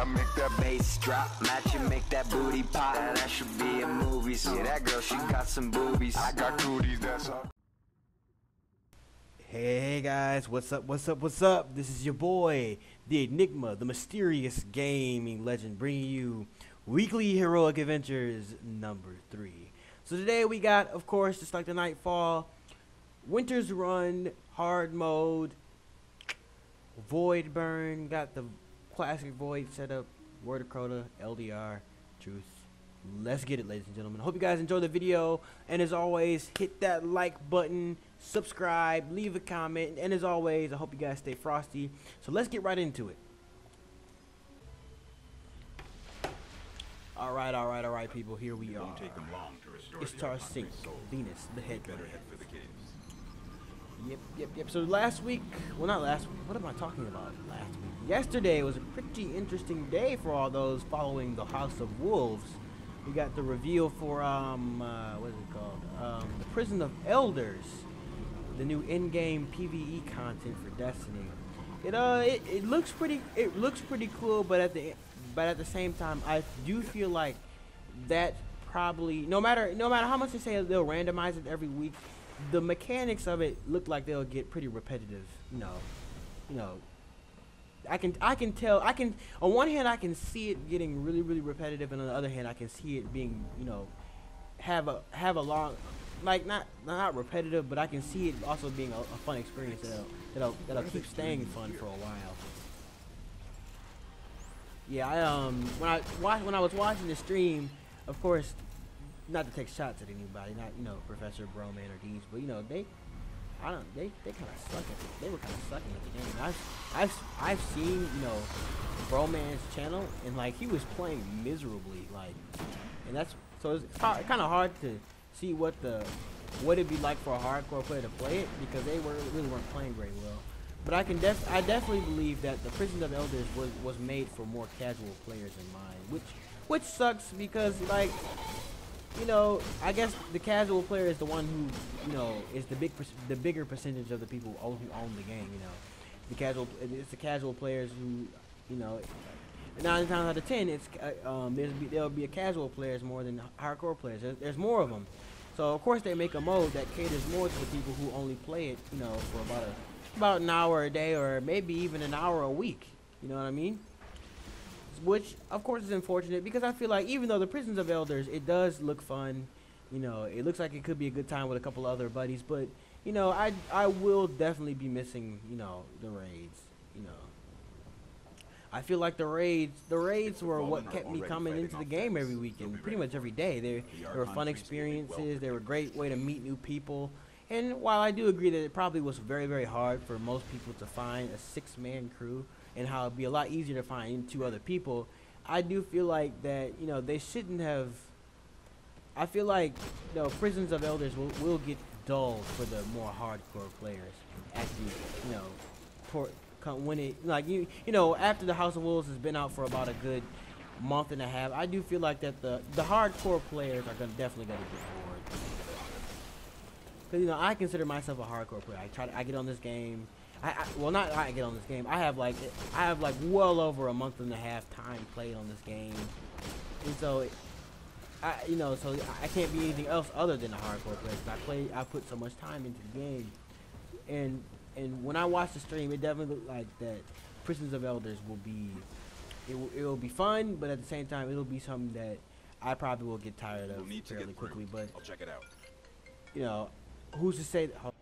I make that bass drop, match and make that booty pop. That should be a movie. See that girl, she got some boobies. I got cooties, that's all. Hey guys, what's up, what's up, what's up? This is your boy, the Enigma, the mysterious gaming legend, bringing you weekly heroic adventures number 3. So today we got, of course, just like the Nightfall, Winter's Run, hard mode, Void Burn, got the classic Void setup, Word of Crota, LDR, Truth. Let's get it, ladies and gentlemen. I hope you guys enjoyed the video, and as always, hit that like button, subscribe, leave a comment, and as always, I hope you guys stay frosty. So let's get right into it. Alright, people, here we are. It's Star Sync, Venus, the head. Yep. So last week, well, not last week, what am I talking about? Last week. Yesterday was a pretty interesting day for all those following the House of Wolves. We got the reveal for, what is it called? The Prison of Elders, the new in-game PVE content for Destiny. It looks pretty cool, but at the same time, I do feel like that probably, no matter how much they say they'll randomize it every week, the mechanics of it look like they'll get pretty repetitive. You know, I can tell, on one hand I can see it getting really repetitive, and on the other hand I can see it being, have a long, like not repetitive, but I can see it also being a fun experience that'll keep staying fun for a while. Yeah, when I was watching the stream, of course, not to take shots at anybody, not Professor Broman or Deeds, but they kind of suck at it. They were kind of sucking at the game. I've seen Broman's channel, and like he was playing miserably, and that's so it's kind of hard to see what it'd be like for a hardcore player to play it, because they really weren't playing very well. But I definitely believe that the Prison of Elders was made for more casual players in mind, which sucks because I guess the casual player is the one who, is the bigger percentage of the people who own the game. It's the casual players who, 9 times out of 10, it's there'll be a casual players more than hardcore players. There's more of them, so of course they make a mode that caters more to the people who only play it, for about an hour a day, or maybe even an hour a week. You know what I mean? Which, of course, is unfortunate, because I feel like even though the Prisons of Elders, it does look fun, it looks like it could be a good time with a couple other buddies, but, I will definitely be missing, the raids, I feel like the raids were what kept me coming into the game every weekend, pretty much every day. They were fun experiences, they were a great way to meet new people, and while I do agree that it probably was very hard for most people to find a 6-man crew, and how it'd be a lot easier to find 2 other people, I do feel like that, they shouldn't have. I feel like, Prisons of Elders will get dull for the more hardcore players. Actually, when it, after the House of Wolves has been out for about a good month and a half, I do feel like that the hardcore players are definitely gonna get bored. Because I consider myself a hardcore player. I get on this game. I get on this game. I have like well over a month and a half time played on this game, and so so I can't be anything else other than a hardcore player. I put so much time into the game, and when I watch the stream, it definitely looked like that Prisons of Elders will be, it will be fun, but at the same time it'll be something that I probably will get tired of fairly quickly. But I'll check it out. Who's to say that?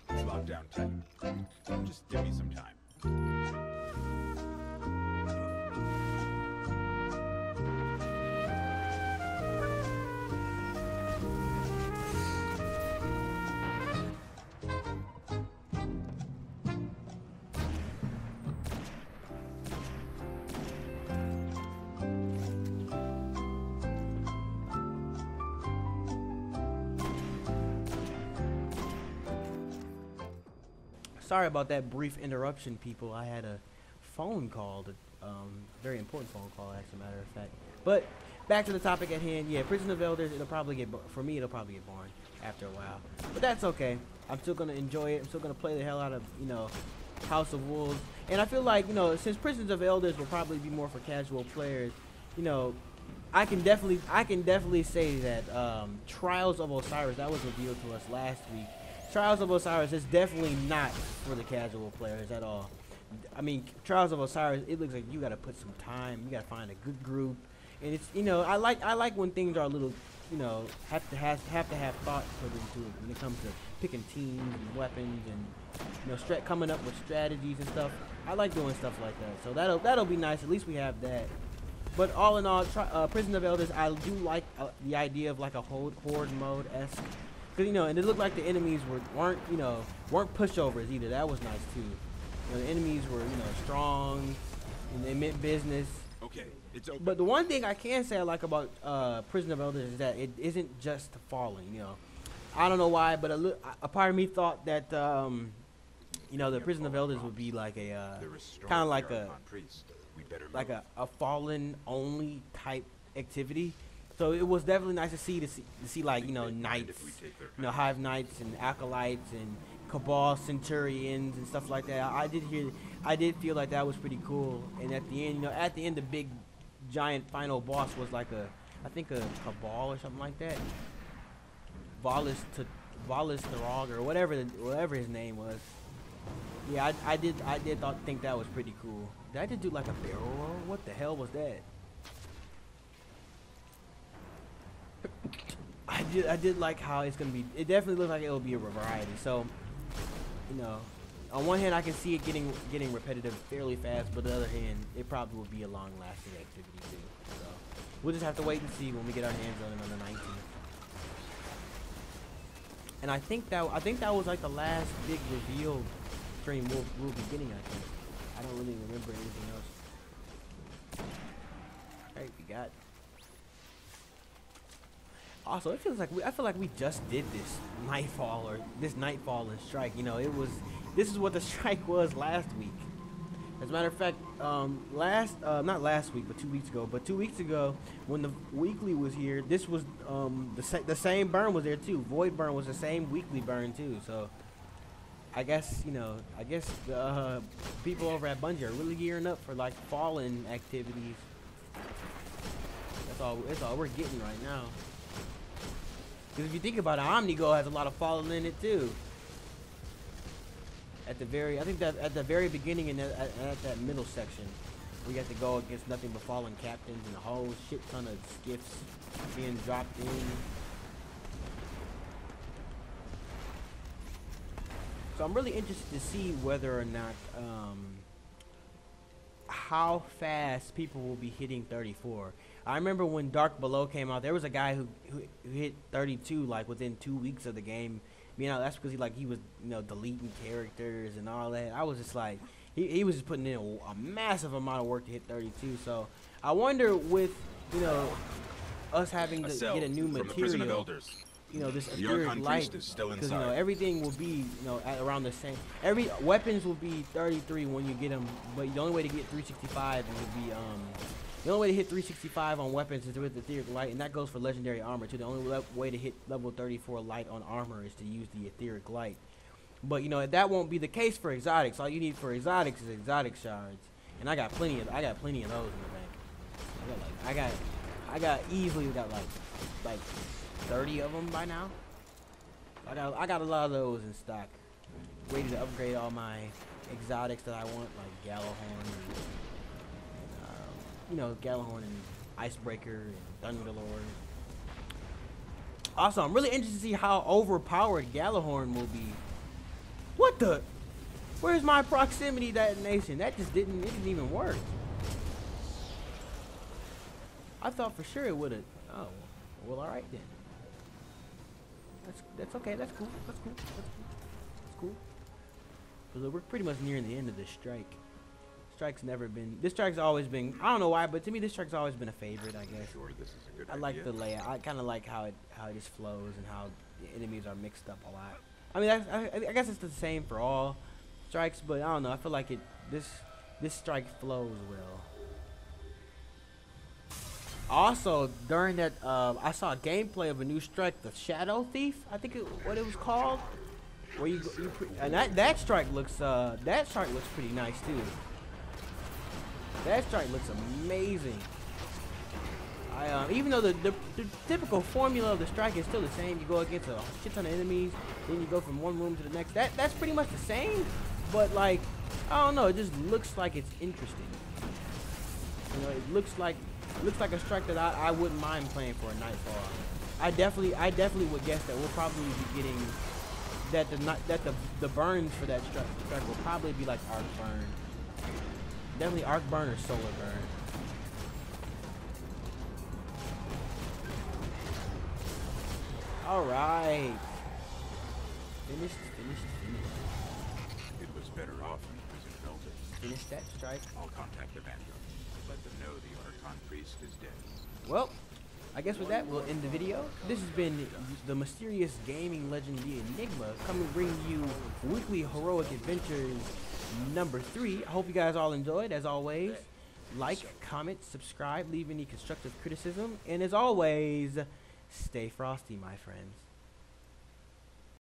Lockdown time. Just give me some time. Sorry about that brief interruption, people. I had a phone call, very important phone call, as a matter of fact. But back to the topic at hand. Yeah, Prison of Elders. It'll probably get for me. It'll probably get boring after a while, but that's okay. I'm still gonna enjoy it. I'm still gonna play the hell out of House of Wolves, and I feel like since Prisons of Elders will probably be more for casual players, I can definitely say that Trials of Osiris, that was revealed to us last week. Trials of Osiris is definitely not for the casual players at all. I mean, Trials of Osiris, it looks like you gotta put some time. You gotta find a good group, and it's I like when things are a little have to have thought put into it when it comes to picking teams and weapons and coming up with strategies and stuff. I like doing stuff like that, so that'll be nice. At least we have that. But all in all, Prison of Elders, I do like the idea of like a horde mode-esque. Cause and it looked like the enemies weren't pushovers either. That was nice too. The enemies were strong, and they meant business. Okay, it's open. But the one thing I can say I like about Prison of Elders is that it isn't just falling. I don't know why, but a part of me thought that the Prison of Elders would be like a kind of like a fallen only type activity. So it was definitely nice to see like knights, hive knights and acolytes and cabal centurions and stuff like that. I did feel like that was pretty cool. And at the end, the big giant final boss was like I think a cabal or something like that. Valis Tharog or whatever his name was. Yeah, I did think that was pretty cool. Did I just do like a barrel roll? What the hell was that? I did like how it's gonna be. It definitely looks like it'll be a variety. So, on one hand I can see it getting repetitive fairly fast, but on the other hand, it probably will be a long-lasting activity too. So, we'll just have to wait and see when we get our hands on it on the 19th. And I think that was like the last big reveal stream we'll be getting. I don't really remember anything else. Alright, we got. Also, I feel like we just did this Nightfall and Strike. This is what the Strike was last week. As a matter of fact, not last week, but 2 weeks ago. But 2 weeks ago, when the weekly was here, this was the same burn was there too. Void burn was the same weekly burn too. So, I guess the people over at Bungie are really gearing up for like fallen activities. That's all we're getting right now. Because if you think about it, Omnigo has a lot of fallen in it too. I think that at the very beginning and at that middle section, we got to go against nothing but fallen captains and a whole shit ton of skiffs being dropped in. So I'm really interested to see whether or not how fast people will be hitting 34. I remember when Dark Below came out, there was a guy who hit 32 like within 2 weeks of the game. That's because he was deleting characters and all that. I was just like, he was just putting in a massive amount of work to hit 32. So I wonder with us having to get a new material, this etheric light, because everything will be at around the same. Every weapons will be 33 when you get them, but the only way to get 365 would be the only way to hit 365 on weapons is with the etheric light, and that goes for legendary armor too. The only way to hit level 34 light on armor is to use the etheric light. But that won't be the case for exotics. All you need for exotics is exotic shards, and I got plenty of those in the bank. I got easily like 30 of them by now. I got a lot of those in stock, ready to upgrade all my exotics that I want, like Gallahorn. Gallahorn and Icebreaker and Thunderlord. Also, I'm really interested to see how overpowered Gallahorn will be. What the? Where's my proximity detonation? That just didn't even work. I thought for sure it would have. Oh, well, all right then. That's okay. That's cool. That's cool. Because we're pretty much nearing the end of this strike. This strike's always been, I don't know why, but to me this strike's always been a favorite, I guess. Sure, this is a good I like the layout. I kind of like how it just flows and how the enemies are mixed up a lot. I mean, I guess it's the same for all strikes, but I don't know. I feel like this strike flows well. Also, during that, I saw a gameplay of a new strike, the Shadow Thief. I think what it was called. Where and that strike looks pretty nice too. That strike looks amazing. Even though the typical formula of the strike is still the same, you go against a shit ton of enemies, then you go from one room to the next. That's pretty much the same, but like, I don't know, it just looks like it's interesting. You know, it looks like a strike that I wouldn't mind playing for a Nightfall. I definitely would guess that we'll probably be getting that the burns for that strike will probably be like Arc Burn. Definitely Arc Burn or Solar Burn. All right. Finished. It was better off when the prison felt it. Finish that strike. I'll contact the Vanguard. Let them know the Archon Priest is dead. Well, I guess with that, we'll end the video. This has been the Mysterious Gaming Legend, The Enigma, coming to bring you weekly heroic adventures number 3. I hope you guys all enjoyed. As always, like, comment, subscribe, leave any constructive criticism, and as always, stay frosty, my friends.